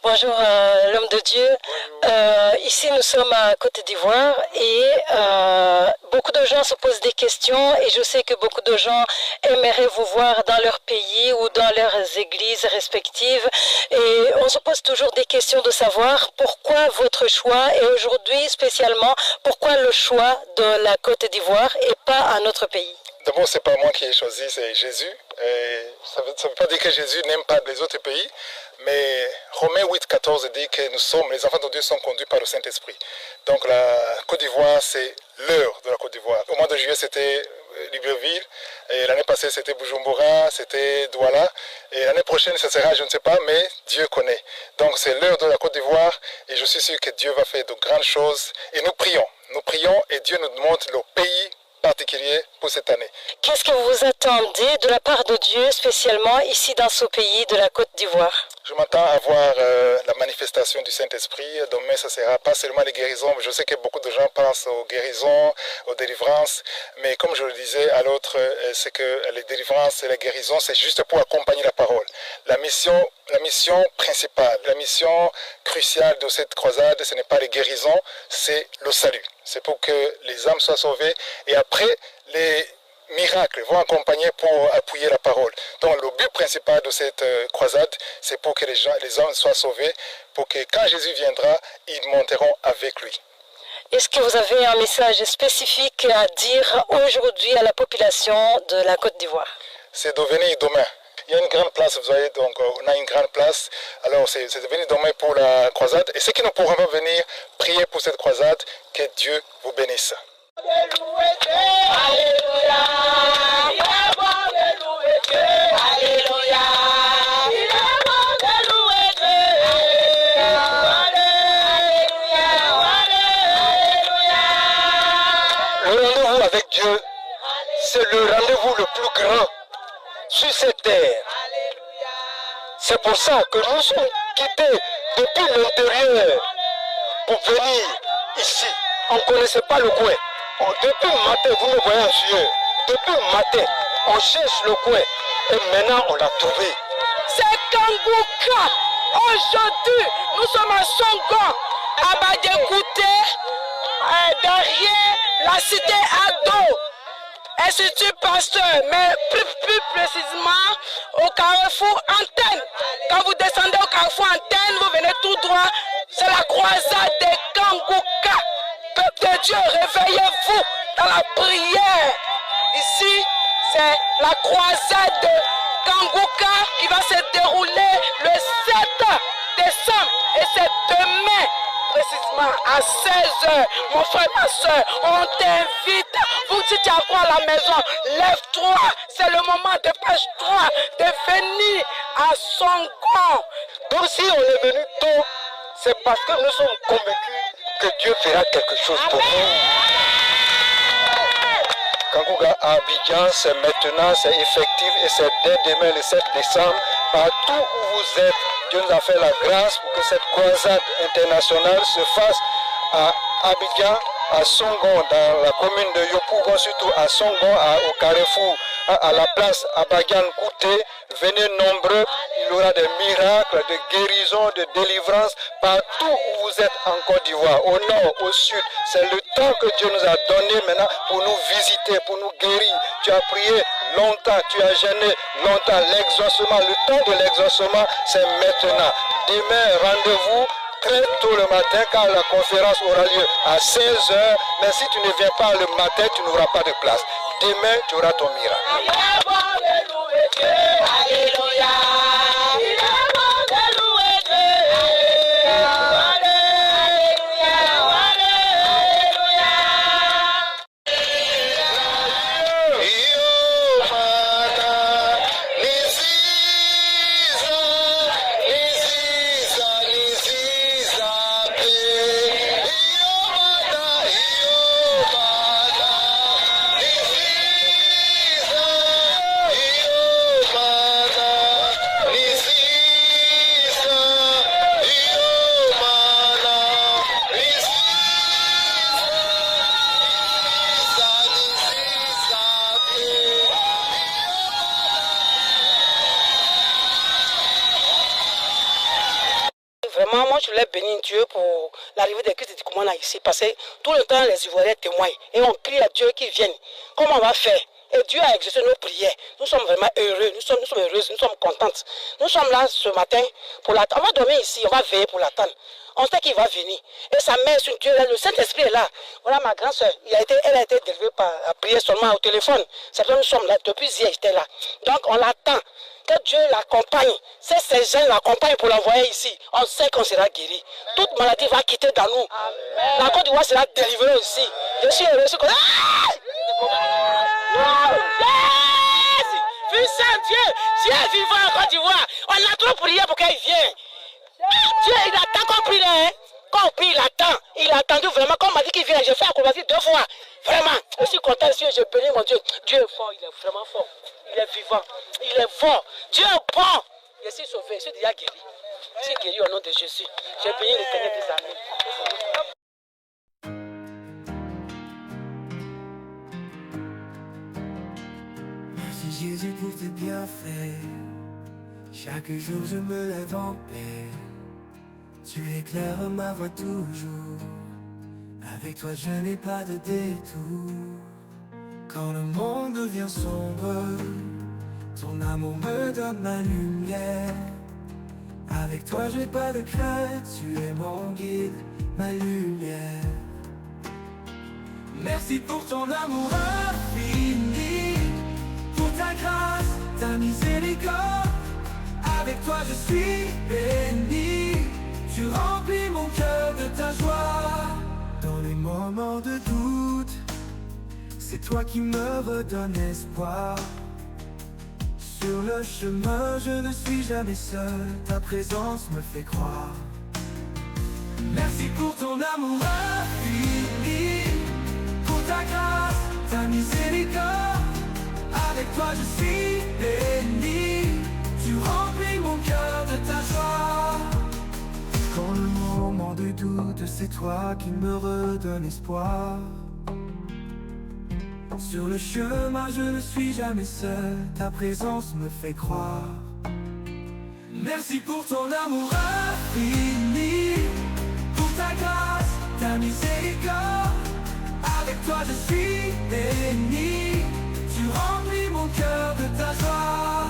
Bonjour l'homme de Dieu. Ici nous sommes à Côte d'Ivoire et beaucoup de gens se posent des questions et je sais que beaucoup de gens aimeraient vous voir dans leur pays ou dans leurs églises respectives et on se pose toujours des questions de savoir pourquoi votre choix et aujourd'hui spécialement pourquoi le choix de la Côte d'Ivoire et pas un autre pays. D'abord, ce n'est pas moi qui ai choisi, c'est Jésus. Et ça ne veut pas dire que Jésus n'aime pas les autres pays, mais Romains 8,14 dit que les enfants de Dieu sont conduits par le Saint-Esprit. Donc la Côte d'Ivoire, c'est l'heure de la Côte d'Ivoire. Au mois de juillet, c'était Libreville, et l'année passée, c'était Bujumbura, c'était Douala, et l'année prochaine, ce sera, je ne sais pas, mais Dieu connaît. Donc c'est l'heure de la Côte d'Ivoire, et je suis sûr que Dieu va faire de grandes choses, et nous prions, et Dieu nous montre le pays particulier pour cette année. Qu'est-ce que vous attendez de la part de Dieu, spécialement ici dans ce pays de la Côte d'Ivoire? Je m'attends à voir la manifestation du Saint-Esprit. Demain, ce ne sera pas seulement les guérisons. Je sais que beaucoup de gens pensent aux guérisons, aux délivrances. Mais comme je le disais à l'autre, c'est que les délivrances et les guérisons, c'est juste pour accompagner la parole. La mission principale, la mission cruciale de cette croisade, ce n'est pas les guérisons, c'est le salut. C'est pour que les âmes soient sauvées. Et après, les miracles vont accompagner pour appuyer la parole. Donc le but principal de cette croisade, c'est pour que les hommes soient sauvés, pour que quand Jésus viendra, ils monteront avec lui. Est-ce que vous avez un message spécifique à dire aujourd'hui à la population de la Côte d'Ivoire? C'est de venir demain. Il y a une grande place, vous voyez, donc on a une grande place. Alors c'est de venir demain pour la croisade. Et ceux qui ne pourront pas venir prier pour cette croisade, que Dieu vous bénisse. Le rendez-vous avec Dieu, c'est le rendez-vous le plus grand sur cette terre. C'est pour ça que nous sommes quittés depuis l'intérieur pour venir ici. On ne connaissait pas le coin. Depuis le matin, vous me voyez en sueur. Depuis le matin, on cherche le coin et maintenant on l'a trouvé. C'est Kangouka. Aujourd'hui, nous sommes à Songo, à Badekouté, derrière la cité Ado. Institut Pasteur, mais plus précisément au carrefour Antenne. Quand vous descendez au carrefour Antenne, vous venez tout droit, c'est la croisade des Kangouka. Peuple de Dieu, réveillez-vous dans la prière. Ici, c'est la croisade de Kangouka qui va se dérouler le 7 décembre. Et c'est demain, précisément à 16h. Mon frère, ma soeur, on t'invite. Vous, si tu as quoi à la maison, lève-toi. C'est le moment, dépêche-toi de venir à Songo. Donc si on est venu tôt, c'est parce que nous sommes convaincus que Dieu fera quelque chose pour nous. Kangouka à Abidjan, c'est maintenant, c'est effectif et c'est dès demain le 7 décembre. Partout où vous êtes, Dieu nous a fait la grâce pour que cette croisade internationale se fasse à Abidjan, à Songon, dans la commune de Yopougon, surtout à Songon, au carrefour, à la place Abadjan Kouté. Venez nombreux, il y aura des miracles, de guérisons, de délivrances, partout où vous êtes en Côte d'Ivoire, au nord, au sud. C'est le temps que Dieu nous a donné maintenant pour nous visiter, pour nous guérir. Tu as prié longtemps, tu as jeûné longtemps. L'exaucement, le temps de l'exaucement, c'est maintenant. Demain, rendez-vous très tôt le matin car la conférence aura lieu à 16h. Mais si tu ne viens pas le matin, tu n'auras pas de place. Demain, tu auras ton miracle. Vraiment, moi, je voulais bénir Dieu pour l'arrivée de Christ et du commandant ici. Parce que tout le temps, les Ivoiriens témoignent. Et on crie à Dieu qu'il vienne. Comment on va faire? Et Dieu a exaucé nos prières. Nous sommes vraiment heureux. Nous sommes heureuses. Nous sommes contentes. Nous sommes là ce matin pour l'attendre. On va dormir ici. On va veiller pour l'attendre. On sait qu'il va venir. Et sa mère sur Dieu, le Saint-Esprit est là. Voilà ma grande soeur. Elle a été délivée par la prière seulement au téléphone. C'est pourquoi nous sommes là. Depuis hier, j'étais là. Donc on l'attend. Que Dieu l'accompagne. C'est ces gens l'accompagnent pour l'envoyer ici. On sait qu'on sera guéri. Toute maladie va quitter dans nous. Amen. La Côte d'Ivoire sera délivrée aussi. Je suis heureux. Puissant Dieu. Dieu est vivant en Côte d'Ivoire. On a trop prié pour qu'il vienne. Dieu, il attend qu'on prie. Hein? Quand on prie, il attend. Il a attendu vraiment. Quand on m'a dit qu'il vient, j'ai fait acrobatie 2 fois. Vraiment. Je suis content, je bénis mon Dieu. Dieu est fort, il est vraiment fort. Il est vivant. Il est fort. Dieu est bon. Je suis sauvé. Je suis déjà guéri. Je suis guéri au nom de Jésus. J'ai béni le Seigneur des armées. Merci Jésus pour tes bienfaits. Chaque jour je me lève en paix. Tu éclaires ma voie toujours. Avec toi je n'ai pas de détour. Quand le monde devient sombre, ton amour me donne ma lumière. Avec toi j'ai pas de crainte, tu es mon guide, ma lumière. Merci pour ton amour infini, pour ta grâce, ta miséricorde. Avec toi je suis béni, tu remplis mon cœur de ta joie. Dans les moments de doute, c'est toi qui me redonnes espoir. Sur le chemin, je ne suis jamais seul, ta présence me fait croire. Merci pour ton amour infini, pour ta grâce, ta miséricorde. Avec toi je suis béni, tu remplis mon cœur de ta joie. Quand le moment de doute, c'est toi qui me redonne espoir. Sur le chemin, je ne suis jamais seul, ta présence me fait croire. Merci pour ton amour infini, pour ta grâce, ta miséricorde. Avec toi je suis béni, tu remplis mon cœur de ta joie.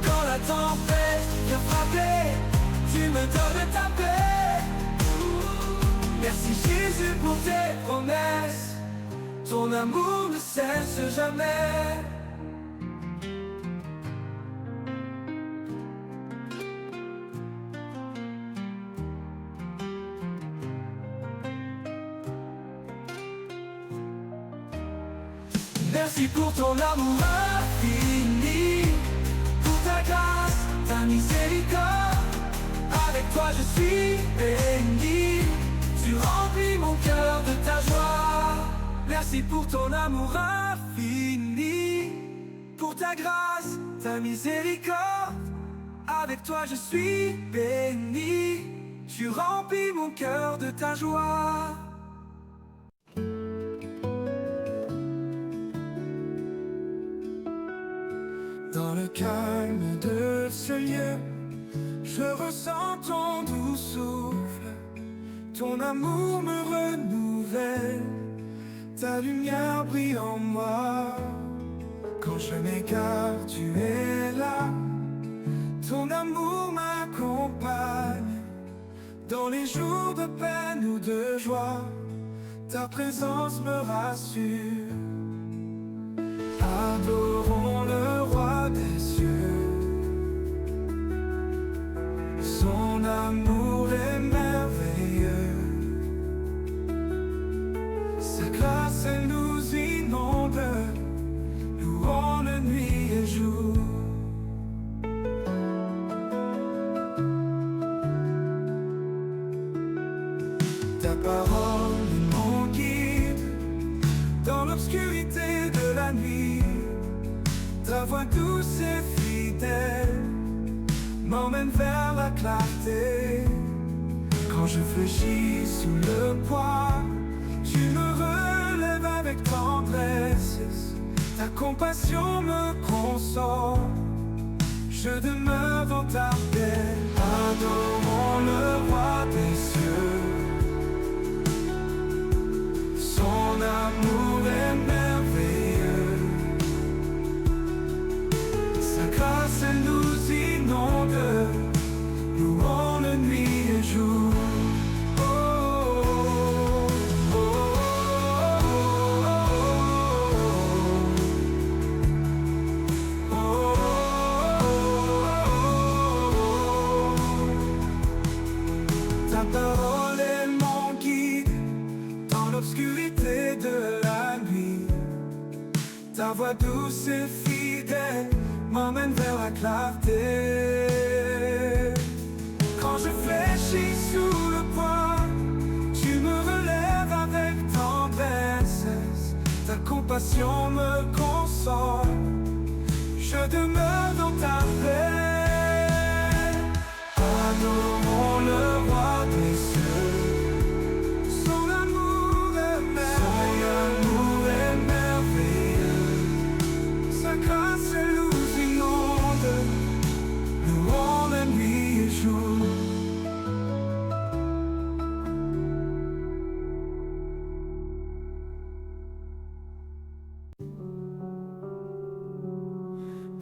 Quand la tempête vient frapper, tu me donnes ta paix. Merci Jésus pour tes promesses, ton amour ne cesse jamais. Merci pour ton amour infini, pour ta grâce, ta miséricorde. Avec toi je suis béni, tu remplis mon cœur de ta joie. Merci pour ton amour infini, pour ta grâce, ta miséricorde. Avec toi je suis béni, tu remplis mon cœur de ta joie. Dans le calme de ce lieu, je ressens ton doux souffle, ton amour me renouvelle, ta lumière brille en moi. Quand je m'égare, tu es là, ton amour m'accompagne. Dans les jours de peine ou de joie, ta présence me rassure. Adorons le roi des cieux, son amour est merveilleux. Sa grâce elle nous inonde, louons-le nuit et jour. Ta parole est mon guide dans l'obscurité de la nuit. Ta voix douce et fidèle m'emmène vers la clarté. Quand je fléchis sous le poids, tu me relèves avec tendresse. Ta compassion me console, je demeure dans ta paix. Adorons le roi des cieux, son amour est merveilleux. Sa grâce elle nous inonde, louons-le nuit et jour. Ta voix douce et fidèle m'emmène vers la clarté. Quand je fléchis sous le poids, tu me relèves avec tendresse. Ta compassion me console, je demeure dans ta paix. Adorons le roi des cieux, son amour est merveilleux. Sa grâce elle nous inonde, louons la nuit et jour.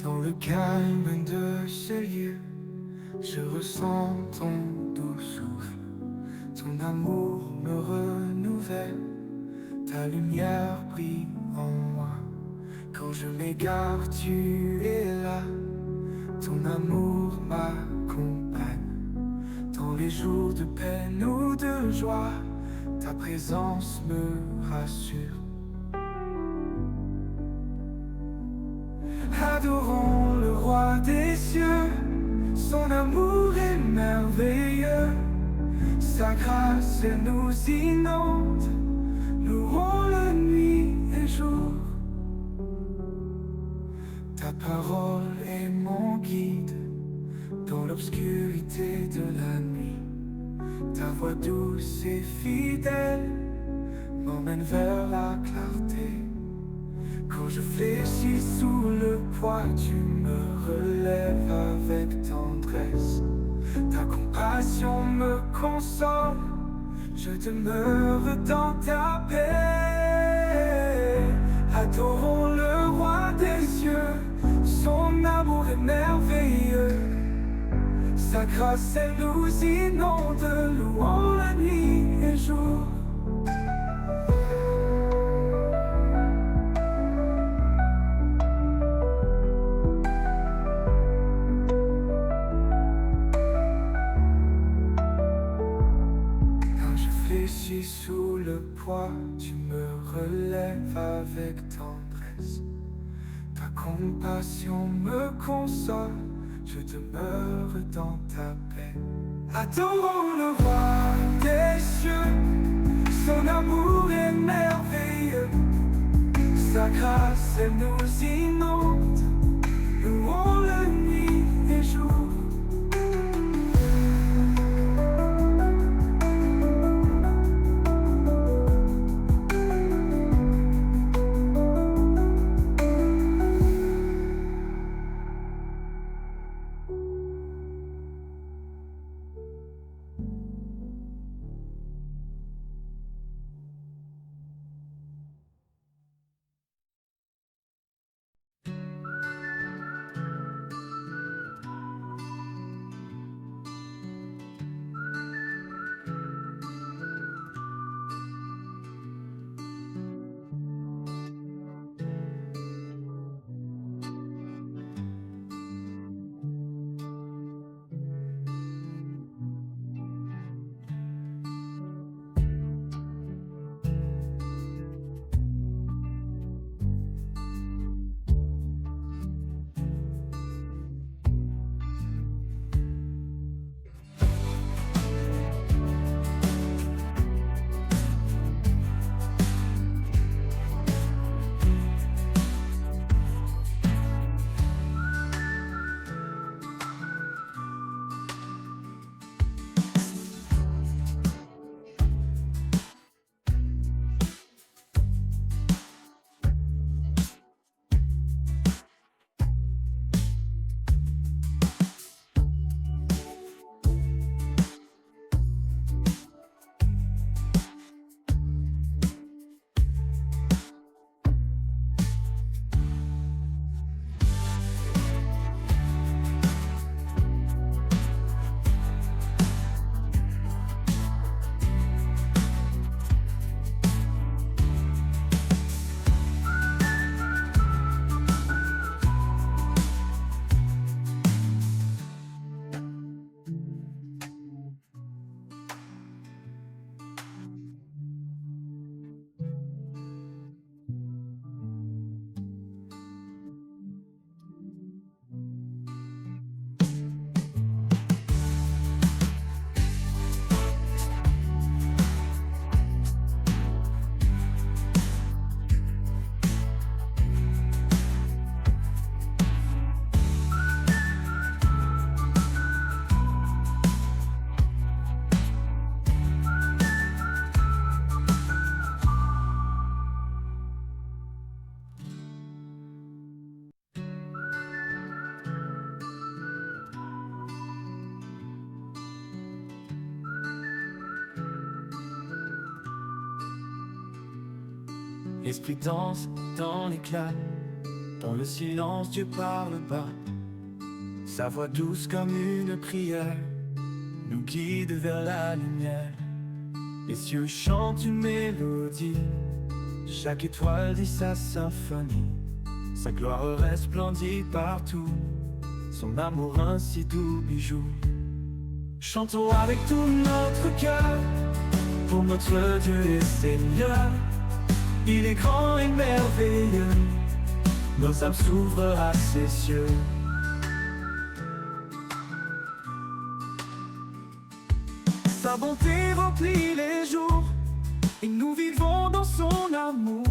Dans le calme de ce lieu, je ressens ton doux souffle. Ton amour me renouvelle, ta lumière brille en moi. Quand je m'égare, tu es là, ton amour m'accompagne. Dans les jours de peine ou de joie, ta présence me rassure. Adorons le roi des cieux, son amour est merveilleux. Sa grâce elle nous inonde, louons-le nuit et jour. Ta parole est mon guide dans l'obscurité de la nuit. Ta voix douce et fidèle m'emmène vers la clarté. Quand je fléchis sous le poids, tu me relèves avec tendresse. Ta compassion me console, je demeure dans ta paix. Adorons le roi des cieux, son amour est merveilleux. Sa grâce elle nous inonde, louons la nuit et jour. Sous le poids, tu me relèves avec tendresse. Ta compassion me console, je demeure dans ta paix. Adorons le roi des cieux, son amour est merveilleux. Sa grâce elle nous inonde, louons-le nuit et jour. Esprit danse dans l'éclat. Dans le silence, Dieu parle bas. Sa voix douce comme une prière nous guide vers la lumière. Les cieux chantent une mélodie. Chaque étoile dit sa symphonie. Sa gloire resplendit partout. Son amour un si doux bijou. Chantons avec tout notre cœur pour notre Dieu et Seigneur. Il est grand et merveilleux. Nos âmes s'ouvrent à ses cieux. Sa bonté remplit les jours et nous vivons dans son amour.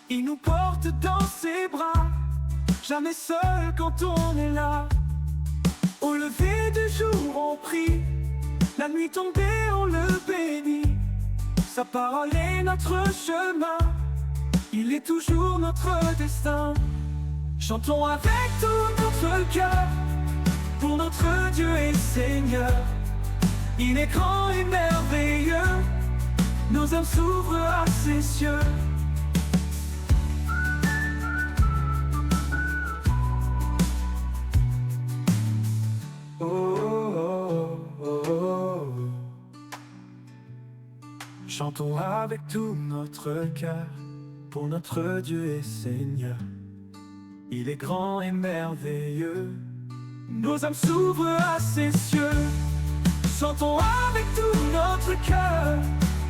Il nous porte dans ses bras, jamais seul quand on est là. Au lever du jour on prie, la nuit tombée on le bénit. Sa parole est notre chemin, il est toujours notre destin. Chantons avec tout notre cœur pour notre Dieu et Seigneur. Il est grand et merveilleux, nos âmes s'ouvrent à ses cieux. Oh, oh, oh, oh, oh. Chantons avec tout notre cœur pour notre Dieu et Seigneur. Il est grand et merveilleux, nos âmes s'ouvrent à ses cieux. Chantons avec tout notre cœur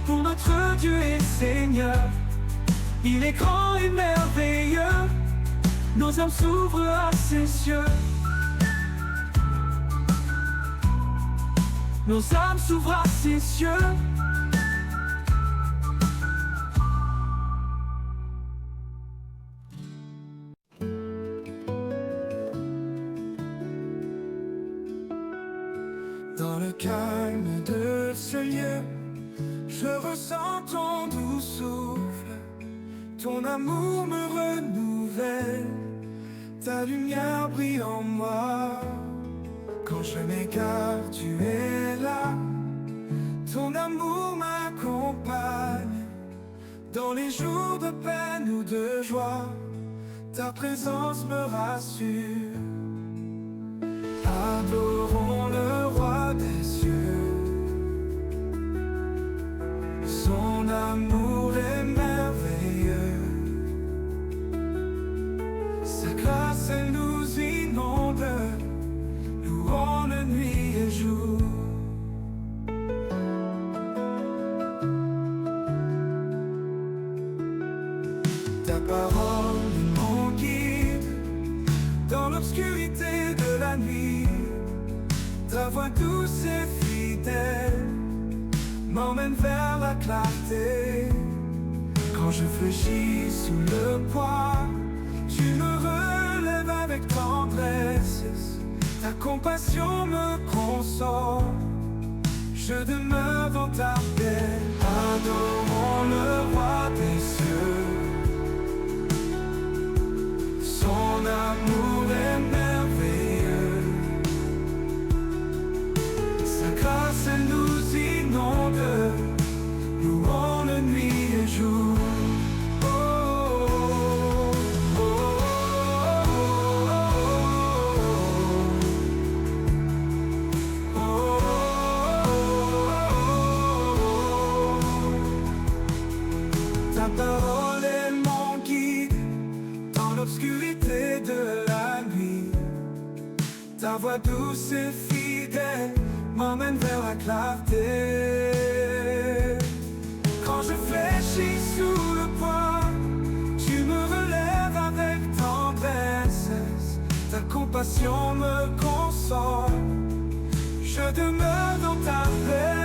pour notre Dieu et Seigneur. Il est grand et merveilleux, nos âmes s'ouvrent à ses cieux. Nos âmes s'ouvrent à ses cieux. Dans le calme de ce lieu, je ressens ton doux souffle. Ton amour me renouvelle, ta lumière brille en moi. Quand je m'égare, tu es là. Ton amour m'accompagne. Dans les jours de peine ou de joie, ta présence me rassure. Adorons le roi des cieux. Son amour est merveilleux. Sa grâce, elle nous inonde. Louons le nuit et jour. Ta parole est mon guide dans l'obscurité de la nuit. Ta voix douce et fidèle m'emmène vers la clarté. Quand je fléchis sous le poids, tu me relèves avec tendresse. Ta compassion me console, je demeure dans ta paix. Adorons le roi des cieux. Son amour est merveilleux. Sa grâce, elle nous inonde. Louons le nuit et jour. Ta parole est mon guide dans l'obscurité de la nuit. Ta voix douce et fidèle m'emmène vers la clarté. Quand je fléchis sous le poids, tu me relèves avec tendresse. Ta compassion me console, je demeure dans ta paix.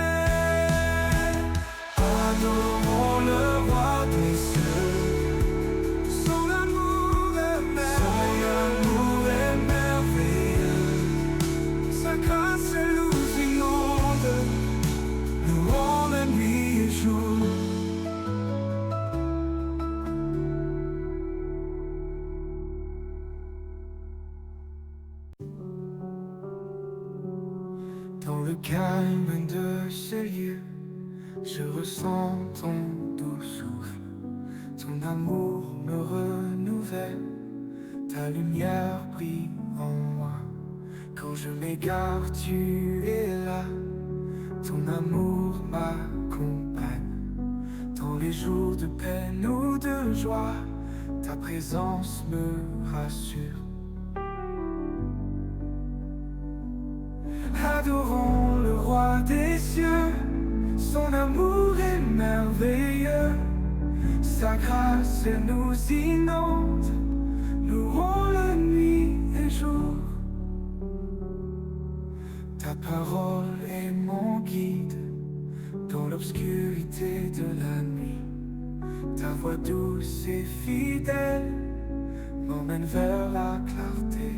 Adorons le roi des cieux. Son amour est merveilleux. Sa grâce, elle nous inonde. Louons la nuit et jour. Dans le calme de ce lieu, je ressens ton doux souffle. Ton Ton amour me renouvelle, ta lumière brille en moi. Quand je m'égare, tu es là, ton amour m'accompagne. Dans les jours de peine ou de joie, ta présence me rassure. Adorons le roi des cieux, son amour est merveilleux. Sa grâce nous inonde, louons-le nuit et jour. Ta parole est mon guide dans l'obscurité de la nuit. Ta voix douce et fidèle m'emmène vers la clarté.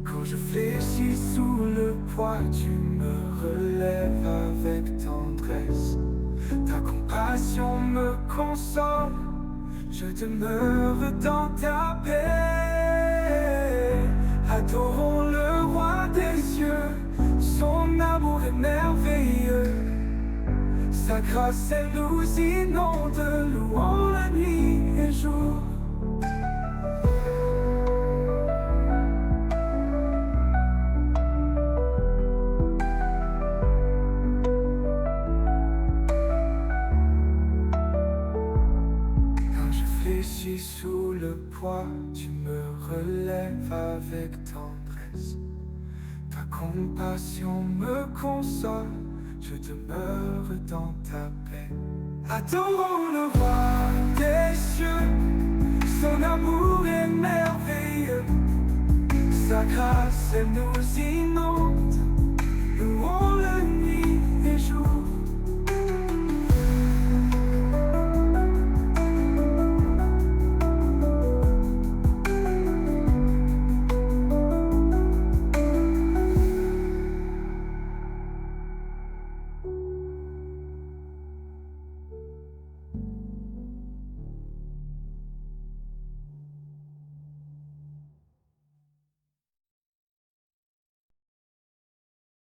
Quand je fléchis sous le poids, tu me relèves avec tendresse. Ta compassion me console, je demeure dans ta paix. Adorons le roi des cieux, son amour est merveilleux. Sa grâce elle nous inonde, louons la nuit et jour. Sous le poids, tu me relèves avec tendresse. Ta compassion me console, je demeure dans ta paix. Adorons le roi des cieux, son amour est merveilleux. Sa grâce elle nous